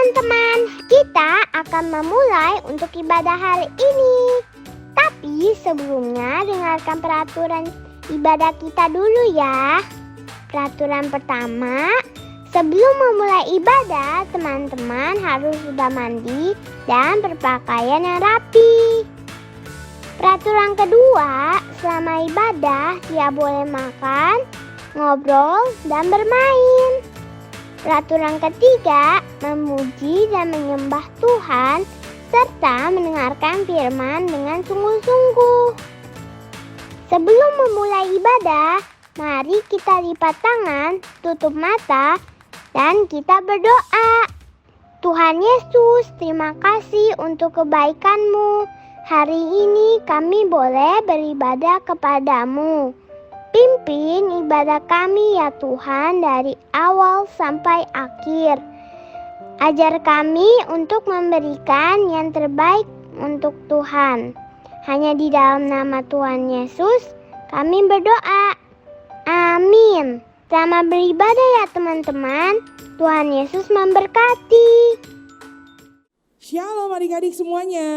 teman-teman, kita akan memulai untuk ibadah hari ini. Tapi sebelumnya dengarkan peraturan ibadah kita dulu ya. Peraturan pertama, sebelum memulai ibadah, teman-teman harus sudah mandi dan berpakaian yang rapi. Peraturan kedua, selama ibadah tidak boleh makan, ngobrol, dan bermain. Peraturan ketiga, memuji dan menyembah Tuhan serta mendengarkan firman dengan sungguh-sungguh. Sebelum memulai ibadah, mari kita lipat tangan, tutup mata, dan kita berdoa. Tuhan Yesus, terima kasih untuk kebaikan-Mu. Hari ini kami boleh beribadah kepadamu. Pimpin ibadah kami ya Tuhan dari awal sampai akhir. Ajar kami untuk memberikan yang terbaik untuk Tuhan. Hanya di dalam nama Tuhan Yesus kami berdoa. Amin. Selamat beribadah ya teman-teman. Tuhan Yesus memberkati. Shalom adik-adik semuanya.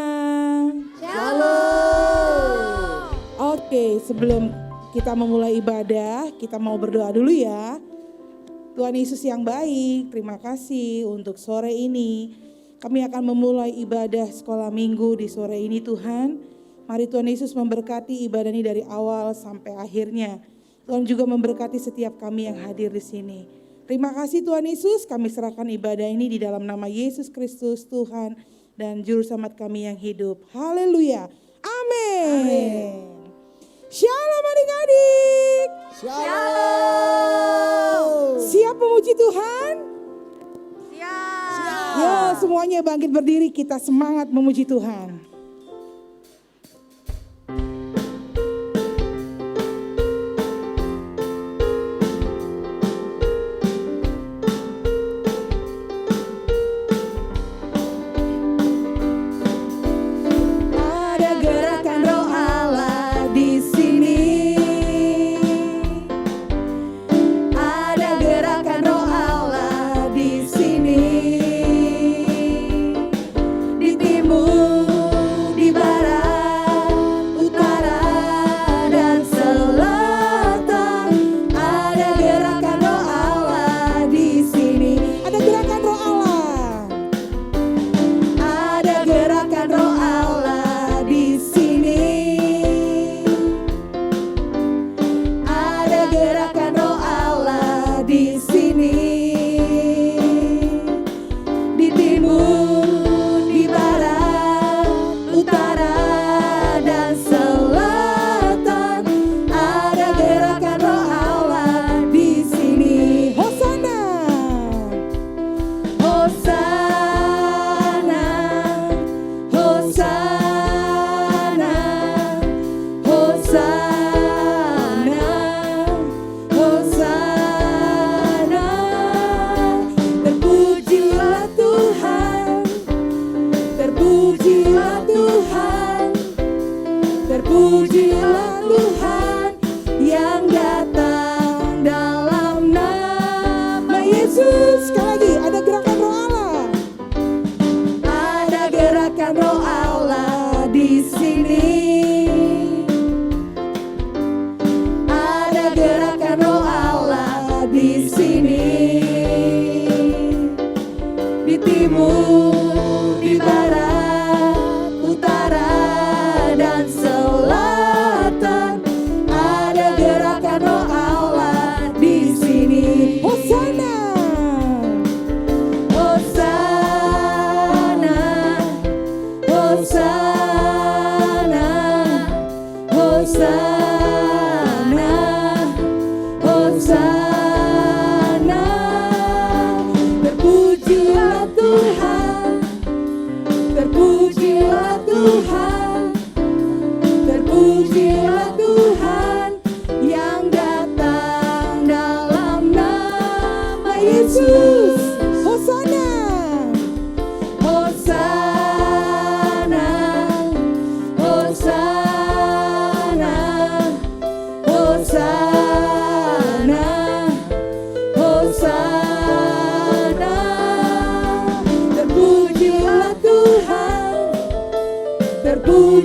Shalom. Oke, sebelum kita memulai ibadah, kita mau berdoa dulu ya. Tuhan Yesus yang baik, terima kasih untuk sore ini. Kami akan memulai ibadah sekolah minggu di sore ini Tuhan. Mari Tuhan Yesus memberkati ibadah ini dari awal sampai akhirnya. Tuhan juga memberkati setiap kami yang hadir di sini. Terima kasih Tuhan Yesus, kami serahkan ibadah ini di dalam nama Yesus Kristus Tuhan dan Juru Selamat kami yang hidup. Haleluya. Amin. Shalom adik-adik. Shalom. Siap memuji Tuhan? Siap. Ya, semuanya bangkit berdiri, kita semangat memuji Tuhan.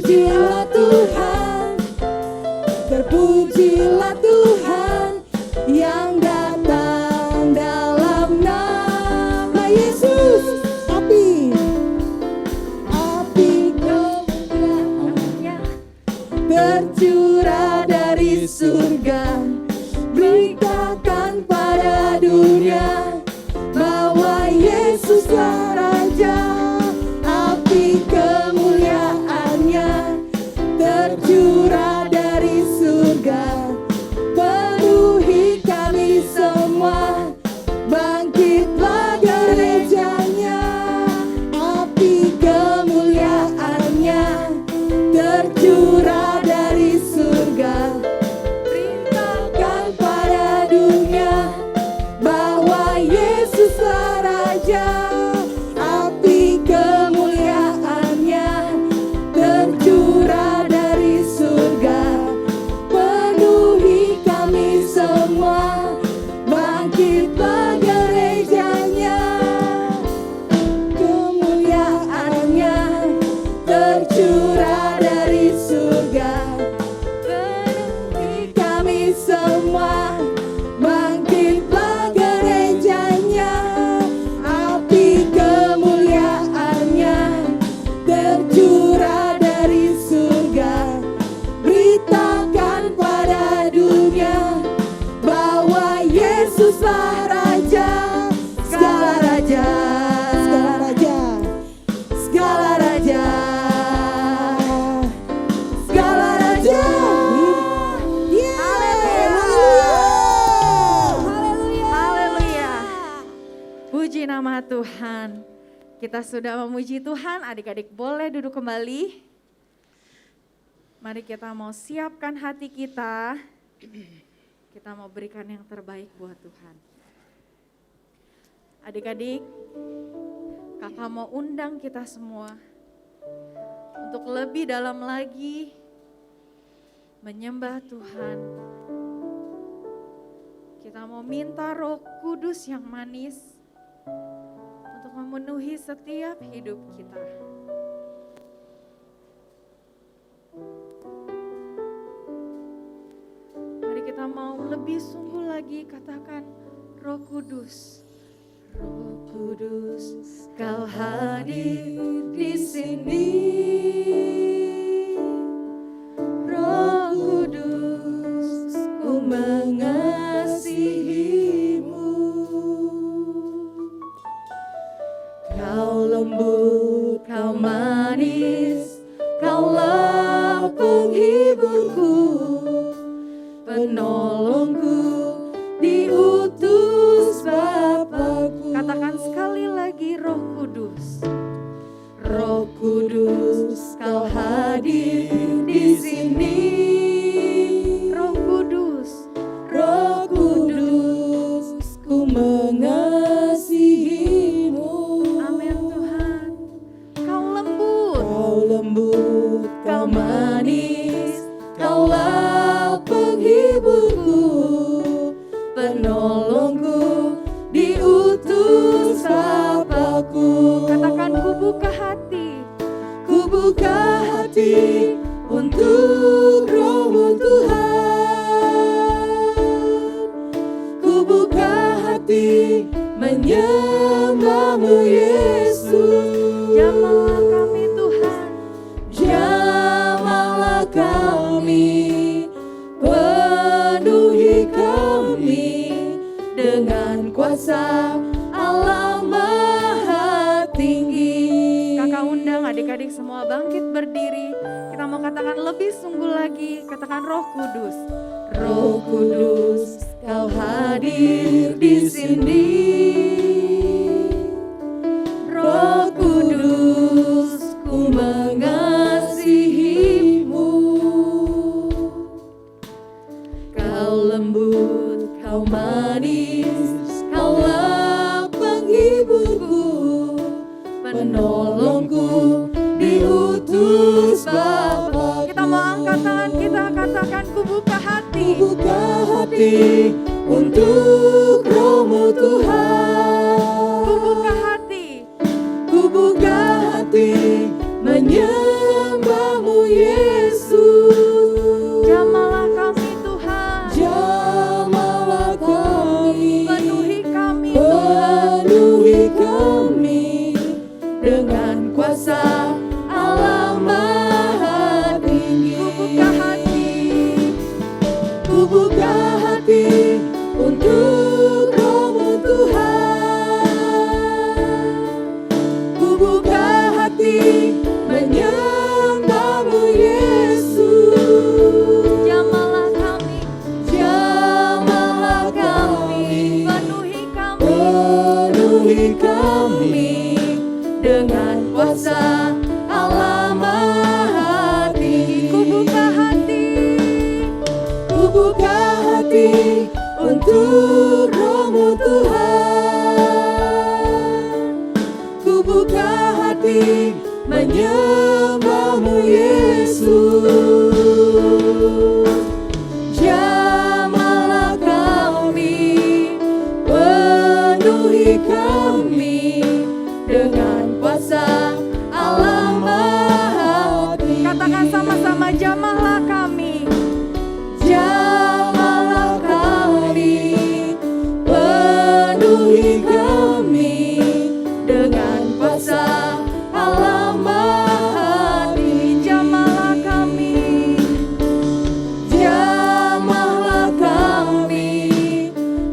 Terpujilah Tuhan, terpujilah Tuhan yang datang dalam nama Yesus. Api kemuliaannya tercurah dari surga, beritakan pada dunia bahwa Yesuslah Raja. Api kemuliaannya tercurah dari surga, penuhi kami semua, bangkitlah gerejanya. Api kemuliaannya tercurah dari surga, beritakan pada dunia bahwa Yesuslah Raja. Api kemuliaannya tercurah dari surga, penuhi kami semua, bangkitlah gerejanya. Kemuliaannya tercurah dari surga, penuhi kami semua, bangkitlah gerejanya. Api kemuliaannya tercurah dari surga, beritakan pada dunia bahwa Yesuslah Raja. Segala raja, segala raja, segala raja, segala raja. Haleluya. Puji nama Tuhan. Kita sudah memuji Tuhan, adik-adik boleh duduk kembali. Mari kita mau siapkan hati kita. Kita mau berikan yang terbaik buat Tuhan. Adik-adik, kakak mau undang kita semua untuk lebih dalam lagi menyembah Tuhan. Kita mau minta Roh Kudus yang manis untuk memenuhi setiap hidup kita. Mari kita mau lebih sungguh lagi katakan Roh Kudus. Roh Kudus, Kau hadir di sini. Roh Kudus, ku mengasihimu. Kau lembut, kau manis, kaulah penghiburku, penolongku, diutus Bapakku. Katakan sekali lagi, Roh Kudus. Roh Kudus, Kau hadir di sini. Roh Kudus, Roh Kudus, ku mengasihimu. Amin Tuhan. Kau lembut, kau manis, kaulah penghiburku, penolongku, diutus Bapakku. Katakan ku buka hati untuk Roh-Mu Tuhan. Ku buka hati menyembah-Mu Yesus. Jamahlah kami Tuhan, jamahlah kami, penuhi kami dengan kuasa Allah Maha Tinggi. Kakak undang adik-adik semua bangkit berdiri. Kita mau katakan lebih sungguh lagi, katakan Roh Kudus. Roh Kudus, Kau hadir di sini. Roh Kudus, ku mengasihimu. Kau lembut, kau manis, kaulah penghiburku, penolongku, diutus Bapa. Kita mau angkat tangan kita, katakan ku buka hati. Ku buka hati untuk Roh-Mu Tuhan. Ku buka hati. Ku buka hati menyembah-Mu dengan kuasa Allah Maha Tinggi. Ku buka hati untuk Roh-Mu Tuhan. Ku buka hati menyembah-Mu Yesus. Jamahlah kami, penuhi kami dengan kuasa Allah Maha Tinggi. Ku buka hati untuk Roh-Mu Tuhan. Ku buka hati menyembah-Mu Yesus. Jamahlah kami, penuhi kami dengan kuasa Allah Maha Tinggi. Katakan sama-sama, jamahlah kami. Jamahlah kami, penuhi kami dengan kuasa Allah Maha Tinggi. Jamahlah kami, jamahlah kami,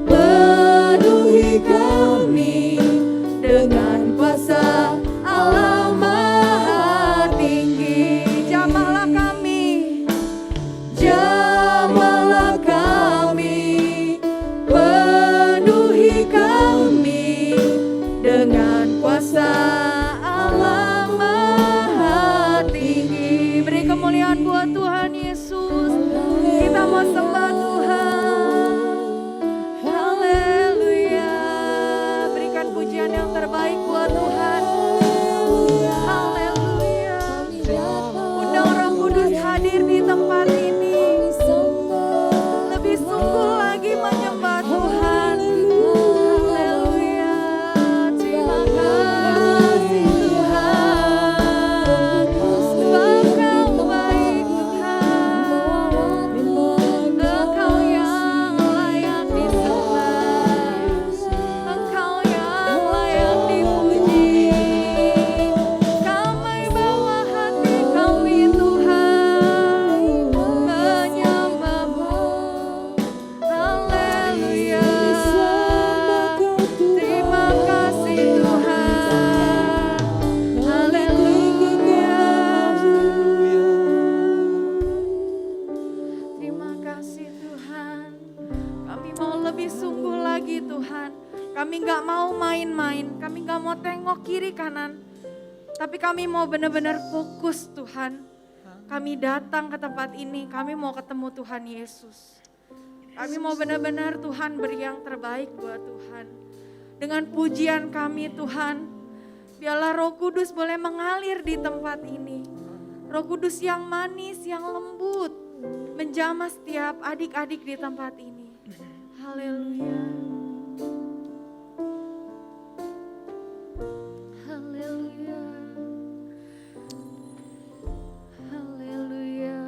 penuhi kami dengan kuasa Allah Maha Tinggi. Jamahlah kami, jamahlah kami, penuhi kami dengan kuasa Allah Maha Tinggi. Beri kemuliaan buat Tuhan Yesus. Kita mau sembah Tuhan. Haleluya. Berikan pujian yang terbaik buat Tuhan. Haleluya. Undang Roh Kudus hadir di tempat ini. Lebih sungguh lagi menyembah Tuhan. Haleluya. Terima kasih Tuhan. Engkau baik Tuhan. Engkau yang layak disembah. Engkau yang layak dipuji. Kami bawa hati kami Tuhan menyembah-Mu. Haleluya. Terima kasih Tuhan. Haleluya. Terima kasih Tuhan. Kami mau lebih sungguh lagi Tuhan. Kami gak mau main-main. Kami gak mau tengok kiri kanan. Tapi kami mau benar-benar fokus Tuhan. Kami datang ke tempat ini. Kami mau ketemu Tuhan Yesus. Kami mau benar-benar Tuhan beri yang terbaik buat Tuhan. Dengan pujian kami Tuhan. Biarlah Roh Kudus boleh mengalir di tempat ini. Roh Kudus yang manis, yang lembut. Menjamah setiap adik-adik di tempat ini. Haleluya. Haleluya. Haleluya.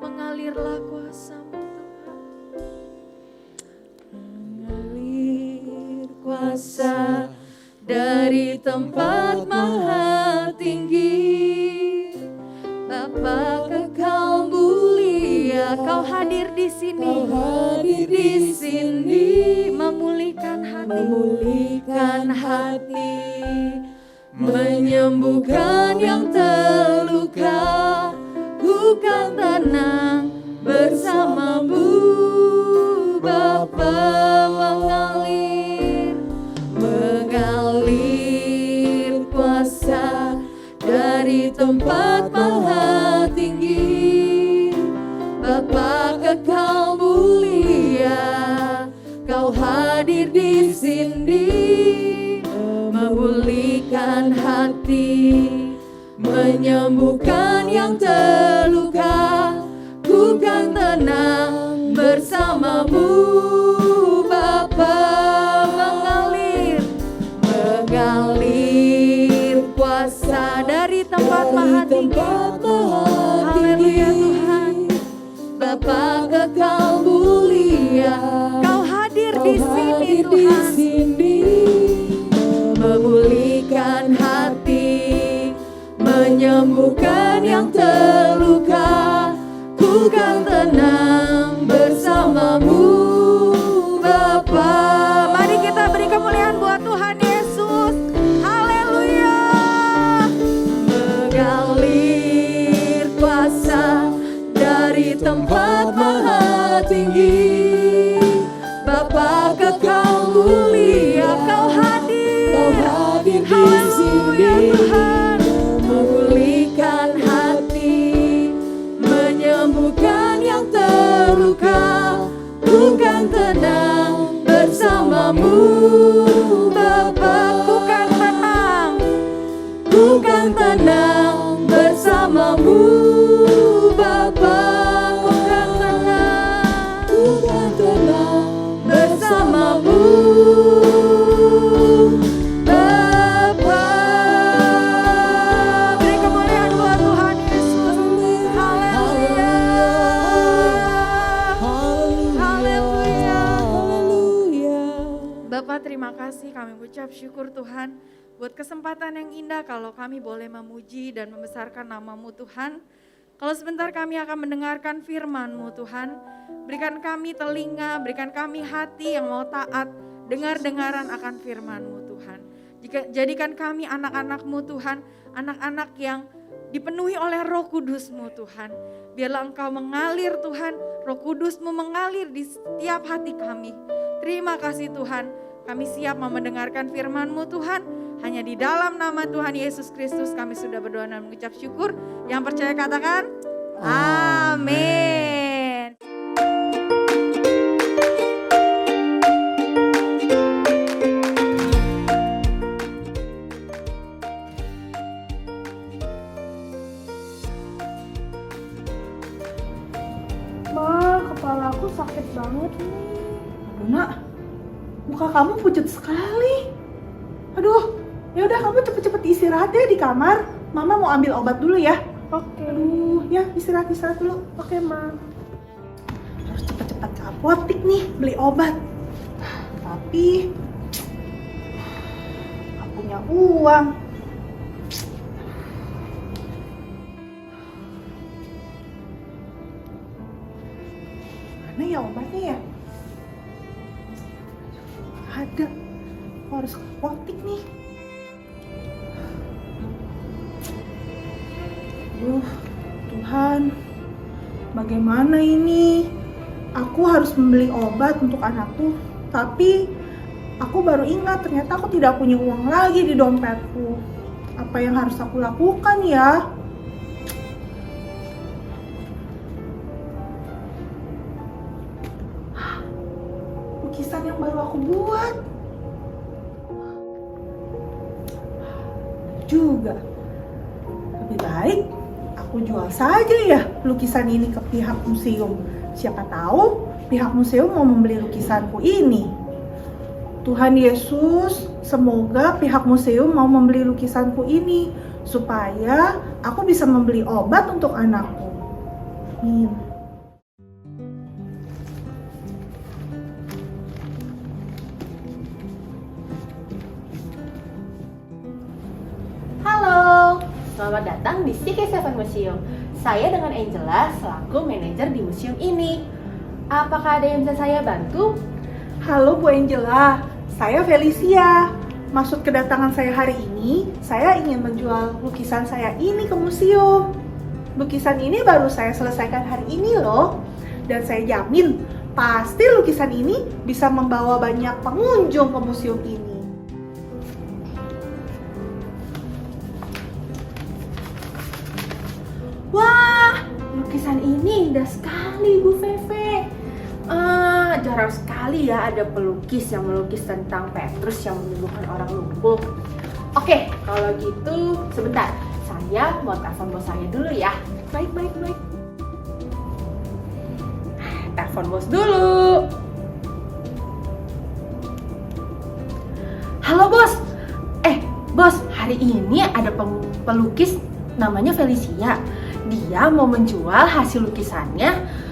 Mengalirlah kuasa-Mu Tuhan. Mengalir kuasa dari tempat maha tinggi. Bapa Kekal mulia, Kau hadir di sini. Memulihkan hati, menyembuhkan yang terluka. Ku kan tenang bersama-Mu, Bapa. Mengalir kuasa dari tempat maha tinggi. Bapa Kekal mulia, Kau hadir di sini. Memulihkan hati, menyembuhkan yang terluka. Ku kan tenang bersama-Mu, Bapa. Mengalir kuasa dari tempat maha tinggi. Haleluya Tuhan. Bapa Kekal mulia, Kau hadir di sini Tuhan. memulihkan hati, menyembuhkan yang terluka. Ku kan tenang bersamamu Bapa. Mari kita beri kemuliaan buat Tuhan Yesus. Haleluya. Mengalir kuasa dari tempat maha tinggi, Bapa kekal mulia, kau hadir di sini. Tuhan, memulihkan hati, menyembuhkan yang terluka. Ku kan tenang bersamamu Bapa. Ku kan tenang bersamamu Bapa. Ku kan tenang bersamamu Bapa. Beri kemuliaan buat Tuhan Yesus. Haleluya. Haleluya. Bapak, terima kasih, kami ucap syukur Tuhan buat kesempatan yang indah kalau kami boleh memuji dan membesarkan nama-Mu Tuhan. Kalau sebentar kami akan mendengarkan firman-Mu Tuhan, berikan kami telinga, berikan kami hati yang mau taat, dengar-dengaran akan firman-Mu Tuhan. Jadikan kami anak-anak-Mu Tuhan, anak-anak yang dipenuhi oleh Roh Kudus-Mu Tuhan. Biarlah Engkau mengalir Tuhan, Roh Kudus-Mu mengalir di setiap hati kami. Terima kasih Tuhan, kami siap mau mendengarkan firman-Mu Tuhan. Hanya di dalam nama Tuhan Yesus Kristus kami sudah berdoa dan mengucap syukur. Yang percaya katakan, amin. Ma, kepala aku sakit banget nih. Aduh nak, muka kamu pucat sekali. Aduh, ya udah kamu cepet-cepet istirahat ya di kamar. Mama mau ambil obat dulu ya. Oke. Aduh, ya istirahat dulu. Oke, Ma. Harus cepet-cepet ke apotek nih beli obat. Tapi nggak punya uang. Mana ya obatnya ya? Ada. Aku harus ke apotek nih. Tuhan, bagaimana ini? Aku harus membeli obat untuk anakku, tapi aku baru ingat ternyata aku tidak punya uang lagi di dompetku. Apa yang harus aku lakukan ya? Lukisan yang baru aku buat. Juga lebih baik aku jual saja ya lukisan ini ke pihak museum. Siapa tahu pihak museum mau membeli lukisanku ini. Tuhan Yesus, semoga pihak museum mau membeli lukisanku ini supaya aku bisa membeli obat untuk anakku. Amin. Halo, selamat datang di CK7 Museum. Saya dengan Angela selaku manajer di museum ini. Apakah ada yang bisa saya bantu? Halo Bu Angela, saya Felicia. Maksud kedatangan saya hari ini, saya ingin menjual lukisan saya ini ke museum. Lukisan ini baru saya selesaikan hari ini loh. Dan saya jamin, pasti lukisan ini bisa membawa banyak pengunjung ke museum ini. Wah, lukisan ini indah sekali Bu Feve. Jarang sekali ya ada pelukis yang melukis tentang Petrus yang menyembuhkan orang lumpuh. Oke, kalau gitu sebentar. Saya mau telepon bos saya dulu ya. Baik. Telepon bos dulu. Halo bos. Bos, hari ini ada pelukis namanya Felicia. Dia mau menjual hasil lukisannya.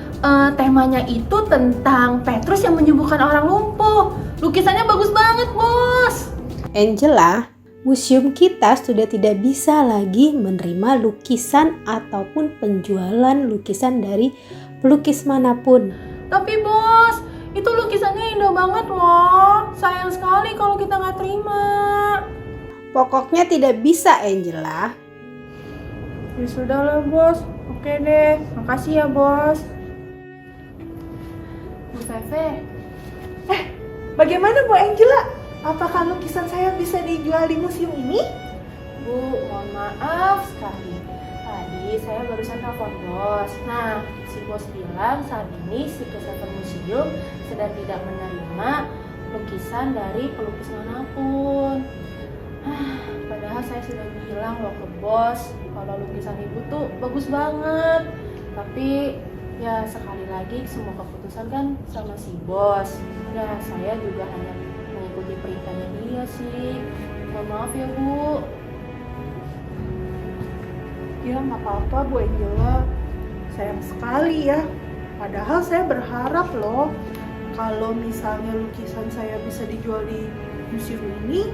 Temanya itu tentang Petrus yang menyembuhkan orang lumpuh. Lukisannya bagus banget, bos. Angela, museum kita sudah tidak bisa lagi menerima lukisan ataupun penjualan lukisan dari pelukis manapun. Tapi bos, itu lukisannya indah banget loh. Sayang sekali kalau kita nggak terima. Pokoknya tidak bisa, Angela. Ya sudahlah bos, oke deh. Makasih ya bos. Bu Feve, Bagaimana Bu Angela? Apakah lukisan saya bisa dijual di museum ini? Bu, mohon maaf sekali. Tadi saya barusan telepon bos. Nah, si bos bilang saat ini si Kesaper Museum sedang tidak menerima lukisan dari pelukis manapun. Padahal saya sudah bilang loh ke bos kalau lukisan ibu tuh bagus banget. Tapi ya sekali lagi semua keputusan kan sama si bos. Ya saya juga hanya mengikuti perintahnya dia sih. Mohon maaf ya Bu. Ya nggak apa-apa Bu Angela. Sayang sekali ya. Padahal saya berharap loh kalau misalnya lukisan saya bisa dijual di museum ini,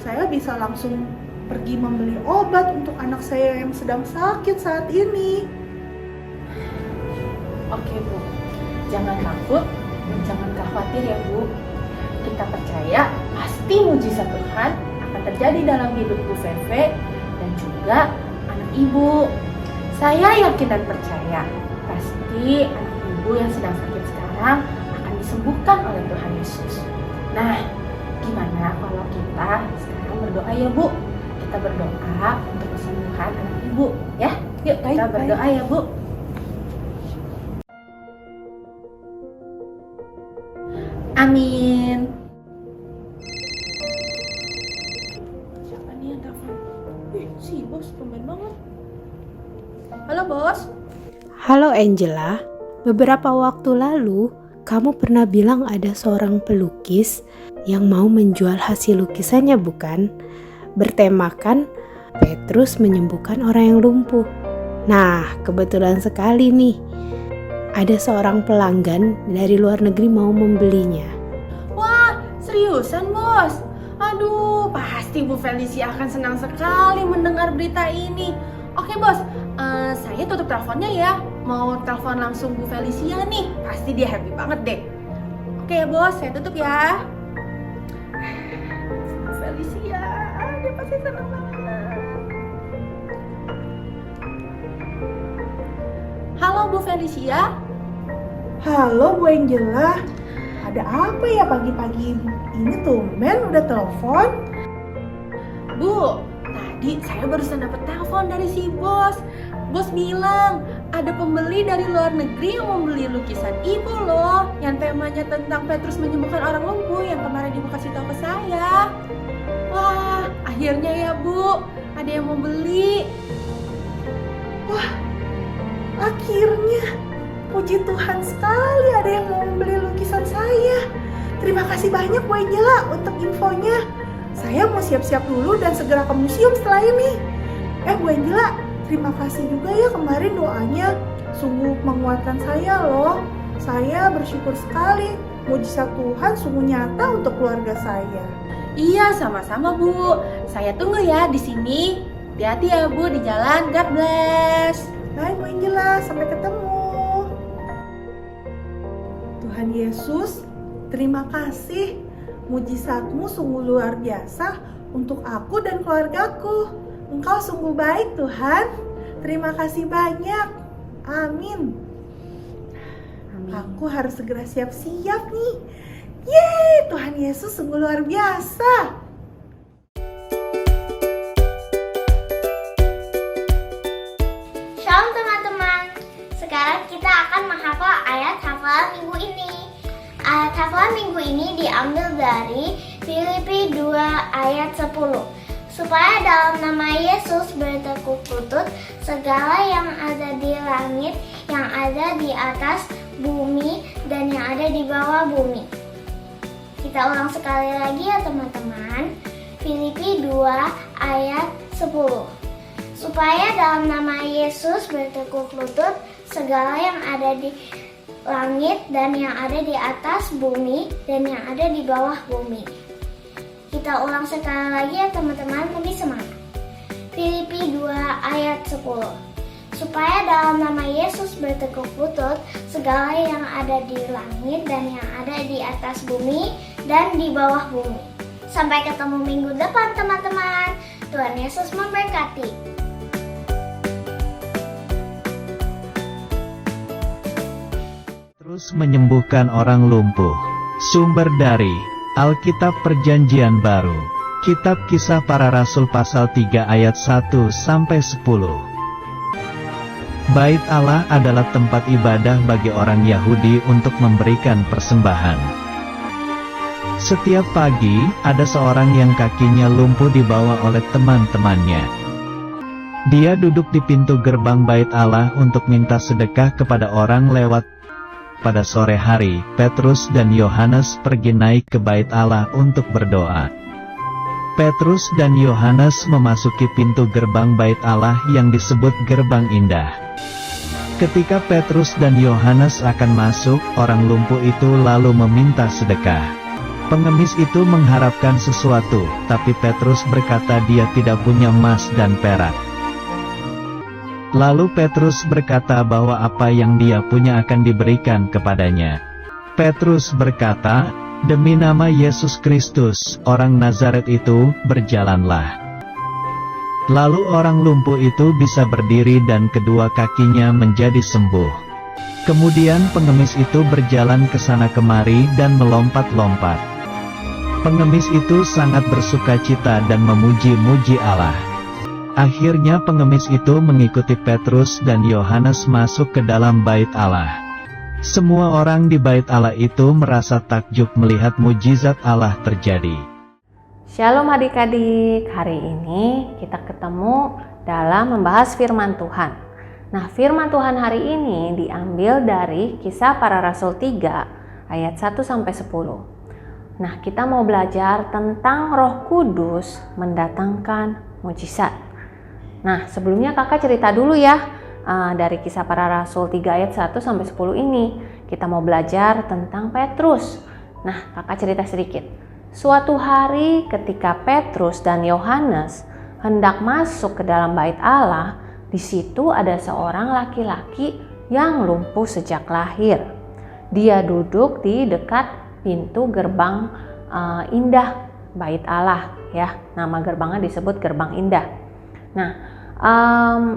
saya bisa langsung pergi membeli obat untuk anak saya yang sedang sakit saat ini. Oke Bu, jangan takut dan jangan khawatir ya Bu. Kita percaya pasti mujizat Tuhan akan terjadi dalam hidup Bu Feve dan juga anak ibu. Saya yakin dan percaya pasti anak ibu yang sedang sakit sekarang akan disembuhkan oleh Tuhan Yesus. Nah, gimana kalau kita sekarang berdoa ya Bu? Kita berdoa untuk kesembuhan anak ibu ya. Yuk kita berdoa ya Bu. Amin. Siapa nih yang telepon? Si bos tumben banget. Halo bos. Halo Angela, beberapa waktu lalu kamu pernah bilang ada seorang pelukis yang mau menjual hasil lukisannya, bukan? Bertemakan Petrus menyembuhkan orang yang lumpuh. Nah, kebetulan sekali nih, ada seorang pelanggan dari luar negeri mau membelinya. Wah, seriusan bos? Aduh, pasti Bu Felicia akan senang sekali mendengar berita ini. Oke bos, saya tutup teleponnya ya. Mau telepon langsung Bu Felicia nih, pasti dia happy banget deh. Oke ya bos, saya tutup ya. Bu Felicia, dia pasti senang banget. Halo Bu Felicia. Halo Bu Angela. Ada apa ya pagi-pagi ini tumben udah telepon? Bu, tadi saya barusan dapat telepon dari si bos. Bos bilang ada pembeli dari luar negeri yang mau beli lukisan ibu loh, yang temanya tentang Petrus menyembuhkan orang lumpuh yang kemarin ibu kasih tahu ke saya. Wah, akhirnya ya Bu, ada yang mau beli. Wah, akhirnya. Puji Tuhan sekali ada yang mau membeli lukisan saya. Terima kasih banyak Bu Angela untuk infonya. Saya mau siap-siap dulu dan segera ke museum setelah ini. Bu Angela, terima kasih juga ya kemarin doanya. Sungguh menguatkan saya loh. Saya bersyukur sekali. Mujizat Tuhan sungguh nyata untuk keluarga saya. Iya, sama-sama Bu. Saya tunggu ya di sini. Hati-hati ya Bu di jalan. God bless. Bye Bu Angela, sampai ketemu. Tuhan Yesus, terima kasih. Mujizatmu sungguh luar biasa untuk aku dan keluargaku. Engkau sungguh baik Tuhan. Terima kasih banyak. Amin. Aku harus segera siap-siap nih. Yeay, Tuhan Yesus sungguh luar biasa. Shalom teman-teman. Sekarang kita akan menghafal ayat hafalan minggu ini. Ayat hafalan minggu ini diambil dari Filipi 2 ayat 10. Supaya dalam nama Yesus bertekuk lutut segala yang ada di langit, yang ada di atas bumi, dan yang ada di bawah bumi. Kita ulang sekali lagi ya teman-teman. Filipi 2 ayat 10. Supaya dalam nama Yesus bertekuk lutut segala yang ada di langit dan yang ada di atas bumi dan yang ada di bawah bumi. Kita Kita ulang sekali lagi ya teman-teman, lebih semangat. Filipi 2 ayat 10. Supaya dalam nama Yesus bertekuk lutut segala yang ada di langit dan yang ada di atas bumi dan di bawah bumi. Sampai ketemu minggu depan teman-teman. Tuhan Yesus memberkati. Terus menyembuhkan orang lumpuh. Sumber dari Alkitab Perjanjian Baru, Kitab Kisah Para Rasul pasal 3 ayat 1-10. Bait Allah adalah tempat ibadah bagi orang Yahudi untuk memberikan persembahan. Setiap pagi, ada seorang yang kakinya lumpuh dibawa oleh teman-temannya. Dia duduk di pintu gerbang Bait Allah untuk minta sedekah kepada orang lewat. Pada sore hari, Petrus dan Yohanes pergi naik ke Bait Allah untuk berdoa. Petrus dan Yohanes memasuki pintu gerbang Bait Allah yang disebut Gerbang Indah. Ketika Petrus dan Yohanes akan masuk, orang lumpuh itu lalu meminta sedekah. Pengemis itu mengharapkan sesuatu, tapi Petrus berkata dia tidak punya emas dan perak. Lalu Petrus berkata bahwa apa yang dia punya akan diberikan kepadanya. Petrus berkata, "Demi nama Yesus Kristus, orang Nazaret itu, berjalanlah." Lalu orang lumpuh itu bisa berdiri dan kedua kakinya menjadi sembuh. Kemudian pengemis itu berjalan ke sana kemari dan melompat-lompat. Pengemis itu sangat bersukacita dan memuji-muji Allah. Akhirnya pengemis itu mengikuti Petrus dan Yohanes masuk ke dalam Bait Allah. Semua orang di Bait Allah itu merasa takjub melihat mujizat Allah terjadi. Shalom adik-adik, hari ini kita ketemu dalam membahas firman Tuhan. Nah, firman Tuhan hari ini diambil dari Kisah Para Rasul 3 ayat 1-10. Nah, kita mau belajar tentang Roh Kudus mendatangkan mujizat. Nah, sebelumnya kakak cerita dulu ya, dari Kisah Para Rasul 3 ayat 1-10 ini kita mau belajar tentang Petrus. Nah, kakak cerita sedikit. Suatu hari ketika Petrus dan Yohanes hendak masuk ke dalam Bait Allah, di situ ada seorang laki-laki yang lumpuh sejak lahir. Dia duduk di dekat pintu gerbang indah Bait Allah, ya. Nama gerbangnya disebut Gerbang Indah. Nah,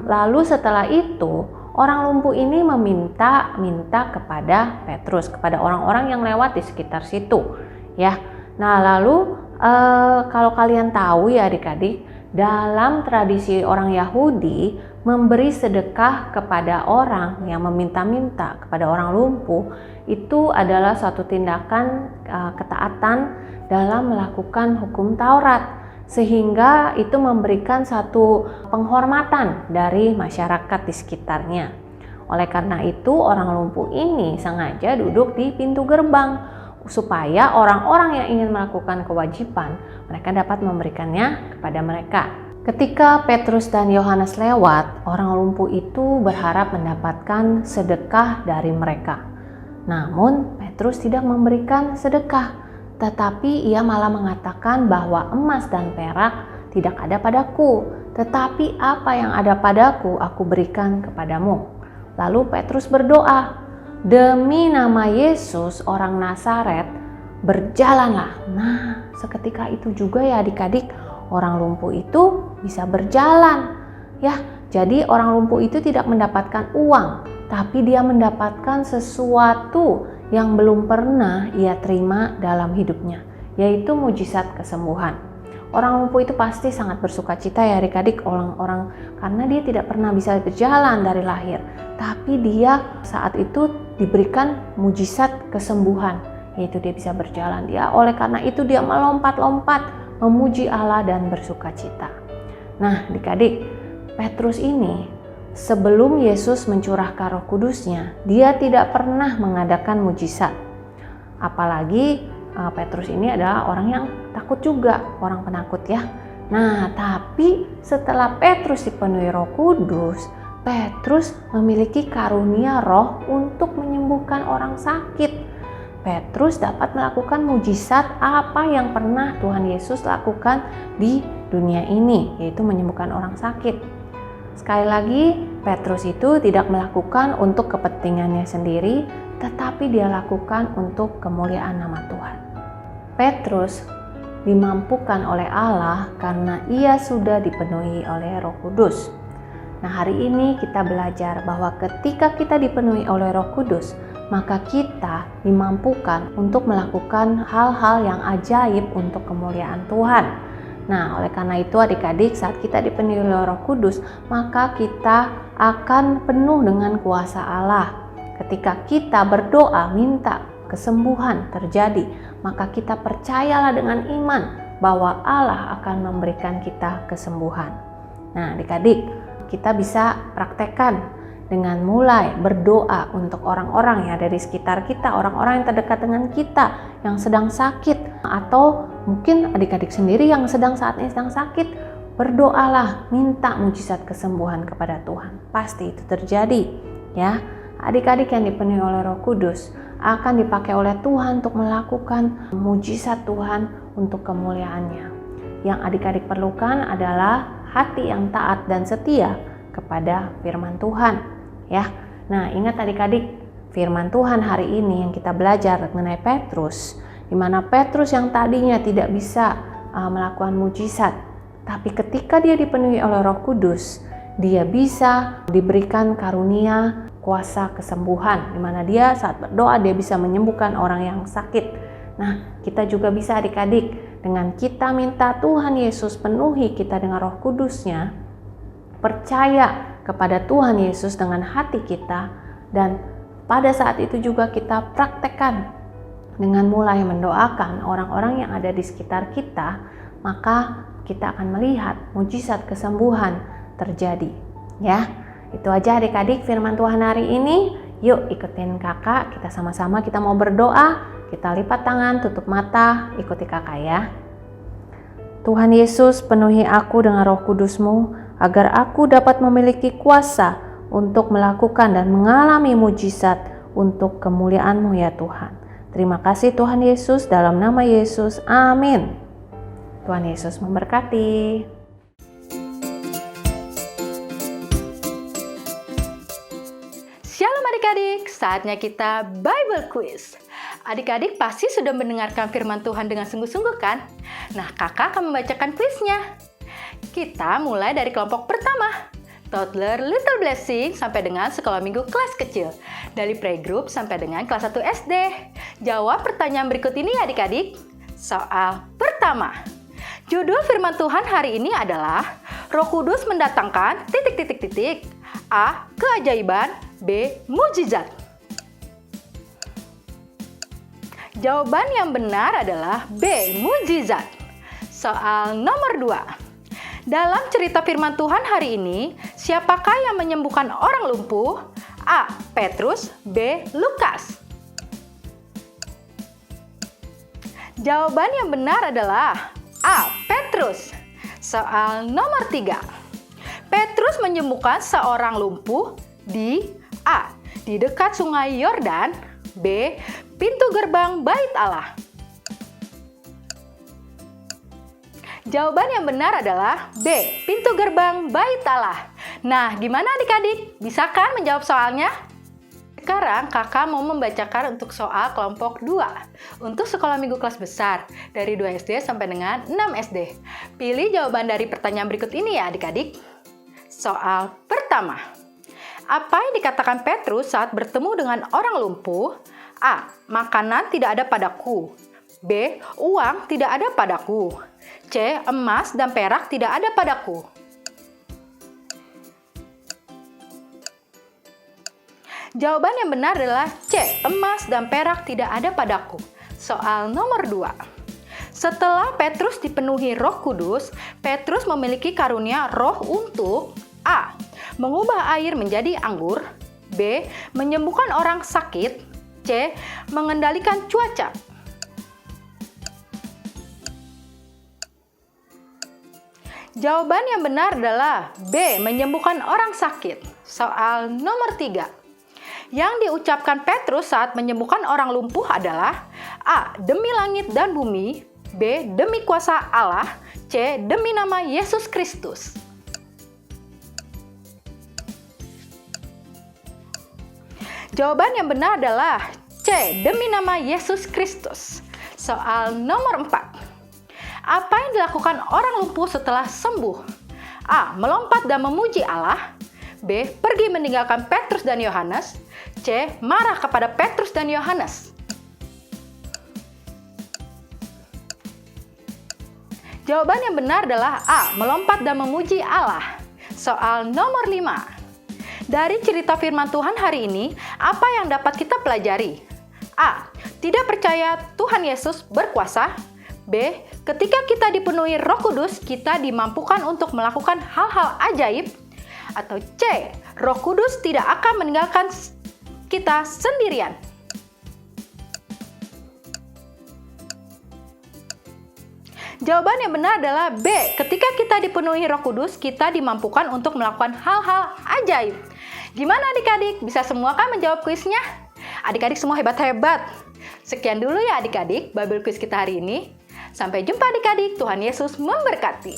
lalu setelah itu orang lumpuh ini meminta kepada Petrus, kepada orang-orang yang lewat di sekitar situ, ya. Nah, lalu kalau kalian tahu ya adik-adik, dalam tradisi orang Yahudi, memberi sedekah kepada orang yang meminta-minta kepada orang lumpuh itu adalah suatu tindakan ketaatan dalam melakukan hukum Taurat, sehingga itu memberikan satu penghormatan dari masyarakat di sekitarnya. Oleh karena itu, orang lumpuh ini sengaja duduk di pintu gerbang supaya orang-orang yang ingin melakukan kewajiban mereka dapat memberikannya kepada mereka. Ketika Petrus dan Yohanes lewat, orang lumpuh itu berharap mendapatkan sedekah dari mereka. Namun Petrus tidak memberikan sedekah, tetapi ia malah mengatakan bahwa emas dan perak tidak ada padaku, tetapi apa yang ada padaku aku berikan kepadamu. Lalu Petrus berdoa, "Demi nama Yesus orang Nazaret, berjalanlah." Nah, seketika itu juga ya adik-adik, orang lumpuh itu bisa berjalan. Ya, jadi orang lumpuh itu tidak mendapatkan uang, tapi dia mendapatkan sesuatu yang belum pernah ia terima dalam hidupnya, yaitu mujizat kesembuhan. Orang lumpuh itu pasti sangat bersukacita ya adik-adik, orang-orang, karena dia tidak pernah bisa berjalan dari lahir, tapi dia saat itu diberikan mujizat kesembuhan, yaitu dia bisa berjalan. Dia oleh karena itu dia melompat-lompat memuji Allah dan bersukacita. Nah, adik-adik, Petrus ini sebelum Yesus mencurahkan Roh Kudusnya, dia tidak pernah mengadakan mujizat. Apalagi Petrus ini adalah orang yang takut juga, orang penakut ya. Nah, tapi setelah Petrus dipenuhi Roh Kudus, Petrus memiliki karunia roh untuk menyembuhkan orang sakit. Petrus dapat melakukan mujizat apa yang pernah Tuhan Yesus lakukan di dunia ini, yaitu menyembuhkan orang sakit. Sekali lagi, Petrus itu tidak melakukan untuk kepentingannya sendiri, tetapi dia lakukan untuk kemuliaan nama Tuhan. Petrus dimampukan oleh Allah karena ia sudah dipenuhi oleh Roh Kudus. Nah, hari ini kita belajar bahwa ketika kita dipenuhi oleh Roh Kudus, maka kita dimampukan untuk melakukan hal-hal yang ajaib untuk kemuliaan Tuhan. Nah, oleh karena itu adik-adik, saat kita dipenuhi oleh Roh Kudus, maka kita akan penuh dengan kuasa Allah. Ketika kita berdoa minta kesembuhan terjadi, maka kita percayalah dengan iman bahwa Allah akan memberikan kita kesembuhan. Nah, adik-adik, kita bisa praktekkan dengan mulai berdoa untuk orang-orang yang ada di sekitar kita, orang-orang yang terdekat dengan kita yang sedang sakit, atau mungkin adik-adik sendiri yang saat ini sedang sakit. Berdoalah, minta mujizat kesembuhan kepada Tuhan. Pasti itu terjadi, ya. Adik-adik yang dipenuhi oleh Roh Kudus akan dipakai oleh Tuhan untuk melakukan mujizat Tuhan untuk kemuliaannya. Yang adik-adik perlukan adalah hati yang taat dan setia kepada firman Tuhan. Ya, nah ingat adik-adik, firman Tuhan hari ini yang kita belajar mengenai Petrus, di mana Petrus yang tadinya tidak bisa melakukan mujizat, tapi ketika dia dipenuhi oleh Roh Kudus, dia bisa diberikan karunia kuasa kesembuhan, di mana dia saat berdoa dia bisa menyembuhkan orang yang sakit. Nah, kita juga bisa adik-adik, dengan kita minta Tuhan Yesus penuhi kita dengan Roh Kudus-Nya, percaya kepada Tuhan Yesus dengan hati kita, dan pada saat itu juga kita praktekkan dengan mulai mendoakan orang-orang yang ada di sekitar kita, maka kita akan melihat mujizat kesembuhan terjadi. Ya, itu aja adik-adik firman Tuhan hari ini. Yuk ikutin kakak, kita sama-sama kita mau berdoa. Kita lipat tangan, tutup mata, ikuti kakak ya. Tuhan Yesus, penuhi aku dengan Roh Kudus-Mu, agar aku dapat memiliki kuasa untuk melakukan dan mengalami mujizat untuk kemuliaan-Mu ya Tuhan. Terima kasih Tuhan Yesus, dalam nama Yesus, amin. Tuhan Yesus memberkati. Shalom adik-adik, saatnya kita Bible Quiz. Adik-adik pasti sudah mendengarkan firman Tuhan dengan sungguh-sungguh kan? Nah, kakak akan membacakan kuisnya. Kita mulai dari kelompok pertama, toddler little blessing sampai dengan sekolah minggu kelas kecil. Dari playgroup sampai dengan kelas 1 SD. Jawab pertanyaan berikut ini adik-adik. Soal pertama. Judul firman Tuhan hari ini adalah Roh Kudus mendatangkan ... A. Keajaiban, B. Mujizat. Jawaban yang benar adalah B. Mujizat. Soal nomor 2. Dalam cerita firman Tuhan hari ini, siapakah yang menyembuhkan orang lumpuh? A. Petrus, B. Lukas. Jawaban yang benar adalah A. Petrus. Soal nomor 3. Petrus menyembuhkan seorang lumpuh di A. Di dekat sungai Yordan, B. Pintu gerbang Bait Allah. Jawaban yang benar adalah B. Pintu gerbang Bait Allah. Nah, gimana adik-adik? Bisa kan menjawab soalnya? Sekarang kakak mau membacakan untuk soal kelompok 2 untuk sekolah minggu kelas besar dari 2 SD sampai dengan 6 SD. Pilih jawaban dari pertanyaan berikut ini ya adik-adik. Soal pertama. Apa yang dikatakan Petrus saat bertemu dengan orang lumpuh? A. Makanan tidak ada padaku. B. Uang tidak ada padaku. C. Emas dan perak tidak ada padaku. Jawaban yang benar adalah C. Emas dan perak tidak ada padaku. Soal nomor 2. Setelah Petrus dipenuhi Roh Kudus, Petrus memiliki karunia roh untuk A. Mengubah air menjadi anggur. B. Menyembuhkan orang sakit. C. Mengendalikan cuaca. Jawaban yang benar adalah B. Menyembuhkan orang sakit. Soal nomor 3. Yang diucapkan Petrus saat menyembuhkan orang lumpuh adalah A. Demi langit dan bumi, B. Demi kuasa Allah, C. Demi nama Yesus Kristus. Jawaban yang benar adalah C. Demi nama Yesus Kristus. Soal nomor 4. Apa yang dilakukan orang lumpuh setelah sembuh? A. Melompat dan memuji Allah, B. Pergi meninggalkan Petrus dan Yohanes, C. Marah kepada Petrus dan Yohanes. Jawaban yang benar adalah A. Melompat dan memuji Allah. Soal nomor 5. Dari cerita firman Tuhan hari ini, apa yang dapat kita pelajari? A. Tidak percaya Tuhan Yesus berkuasa. B. Ketika kita dipenuhi Roh Kudus, kita dimampukan untuk melakukan hal-hal ajaib. Atau C. Roh Kudus tidak akan meninggalkan kita sendirian. Jawaban yang benar adalah B. Ketika kita dipenuhi Roh Kudus, kita dimampukan untuk melakukan hal-hal ajaib. Gimana adik-adik? Bisa semua kan menjawab kuisnya? Adik-adik semua hebat-hebat. Sekian dulu ya adik-adik, Bible Quiz kita hari ini. Sampai jumpa adik-adik, Tuhan Yesus memberkati.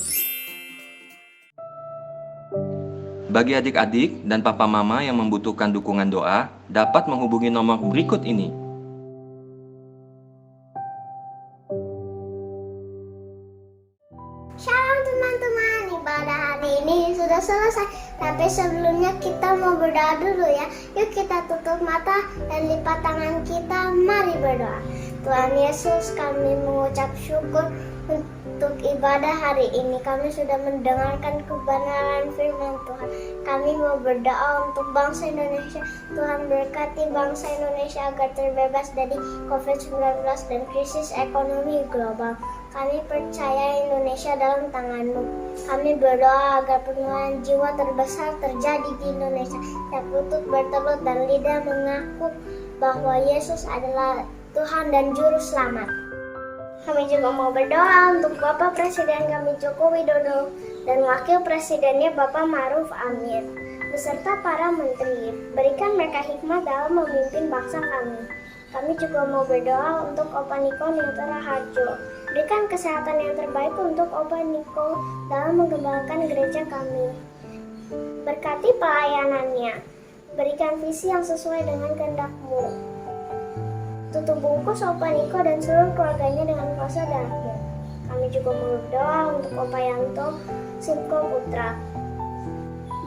Bagi adik-adik dan papa mama yang membutuhkan dukungan doa, dapat menghubungi nomor berikut ini. Shalom teman-teman, ibadah hari ini sudah selesai. Tapi sebelumnya kita mau berdoa dulu ya. Yuk kita tutup mata dan lipat tangan kita. Mari berdoa. Tuhan Yesus, kami mengucap syukur untuk ibadah hari ini. Kami sudah mendengarkan kebenaran firman Tuhan. Kami mau berdoa untuk bangsa Indonesia. Tuhan berkati bangsa Indonesia agar terbebas dari COVID-19 dan krisis ekonomi global. Kami percaya Indonesia dalam tangan-Mu. Kami berdoa agar penuaian jiwa terbesar terjadi di Indonesia. Setiap lutut bertelut dan lidah mengaku bahwa Yesus adalah Tuhan dan Juru Selamat. Kami juga mau berdoa untuk Bapak Presiden kami Joko Widodo dan Wakil Presidennya Bapak Ma'ruf Amin, beserta para menteri. Berikan mereka hikmat dalam memimpin bangsa kami. Kami juga mau berdoa untuk Opa Niko Ningtyara Harjo. Berikan kesehatan yang terbaik untuk Opa Niko dalam mengembangkan gereja kami. Berkati pelayanannya. Berikan visi yang sesuai dengan kehendak-Mu. Tutup bungkus Opa Niko dan seluruh keluarganya dengan kuasa darah-Mu. Kami juga mau berdoa untuk Opa Yanto Simko Putra.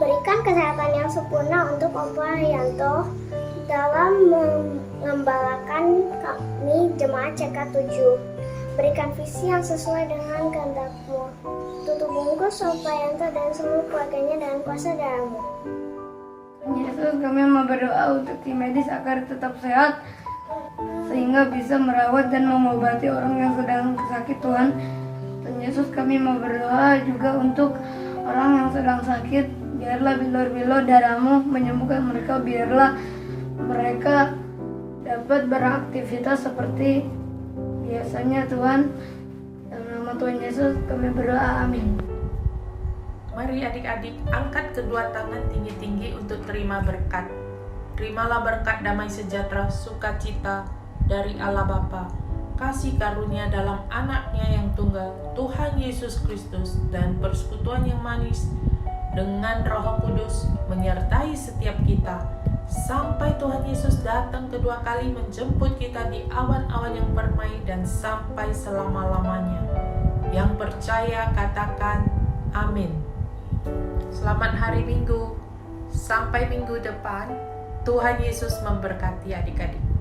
Berikan kesehatan yang sempurna untuk Opa Yanto dalam mengembalakan kami jemaat CK7. Berikan visi yang sesuai dengan kehendak-Mu. Tutup bungkus Opa Yanto dan seluruh keluarganya dengan kuasa darah-Mu. Yesus, kami mau berdoa untuk tim medis agar tetap sehat sehingga bisa merawat dan mengobati orang yang sedang sakit, Tuhan. Tuhan Yesus, kami mau berdoa juga untuk orang yang sedang sakit. Biarlah bilur-bilur darah-Mu menyembuhkan mereka. Biarlah mereka dapat beraktivitas seperti biasanya, Tuhan. Dalam nama Tuhan Yesus kami berdoa, amin. Mari adik-adik angkat kedua tangan tinggi-tinggi untuk terima berkat. Terimalah berkat damai sejahtera sukacita dari Allah Bapa, kasih karunia dalam anaknya yang tunggal, Tuhan Yesus Kristus, dan persekutuan yang manis dengan Roh Kudus menyertai setiap kita sampai Tuhan Yesus datang kedua kali menjemput kita di awan-awan yang permai dan sampai selama-lamanya. Yang percaya katakan amin. Selamat hari Minggu. Sampai minggu depan. Tuhan Yesus memberkati adik-adik.